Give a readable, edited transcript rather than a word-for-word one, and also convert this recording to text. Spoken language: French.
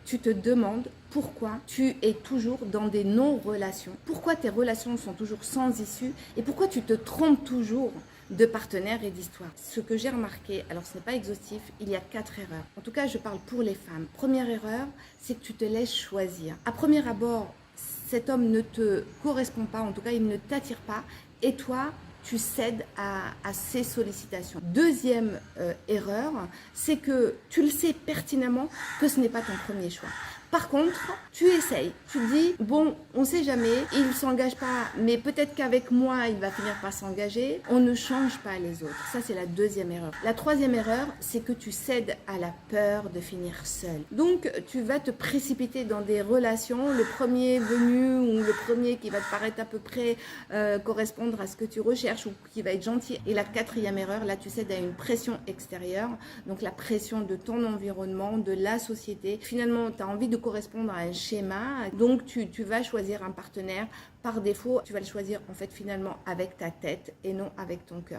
tu te demandes pourquoi tu es toujours dans des non-relations, pourquoi tes relations sont toujours sans issue et pourquoi tu te trompes toujours de partenaires et d'histoires. Ce que j'ai remarqué, alors ce n'est pas exhaustif, il y a 4 erreurs. En tout cas, je parle pour les femmes. Première erreur, c'est que tu te laisses choisir. À premier abord, cet homme ne te correspond pas, en tout cas, il ne t'attire pas, et toi, tu cèdes à ses sollicitations. Deuxième erreur, c'est que tu le sais pertinemment que ce n'est pas ton premier choix. Par contre, tu essayes, tu te dis, bon, on ne sait jamais, il ne s'engage pas, mais peut-être qu'avec moi, il va finir par s'engager. On ne change pas les autres. Ça, c'est la deuxième erreur. La troisième erreur, c'est que tu cèdes à la peur de finir seul. Donc, tu vas te précipiter dans des relations, le premier venu ou le premier qui va te paraître à peu près correspondre à ce que tu recherches ou qui va être gentil. Et la quatrième erreur, là, tu cèdes à une pression extérieure, donc la pression de ton environnement, de la société. Finalement, tu as envie de correspondre à un schéma, donc tu vas choisir un partenaire par défaut, tu vas le choisir en fait finalement avec ta tête et non avec ton cœur.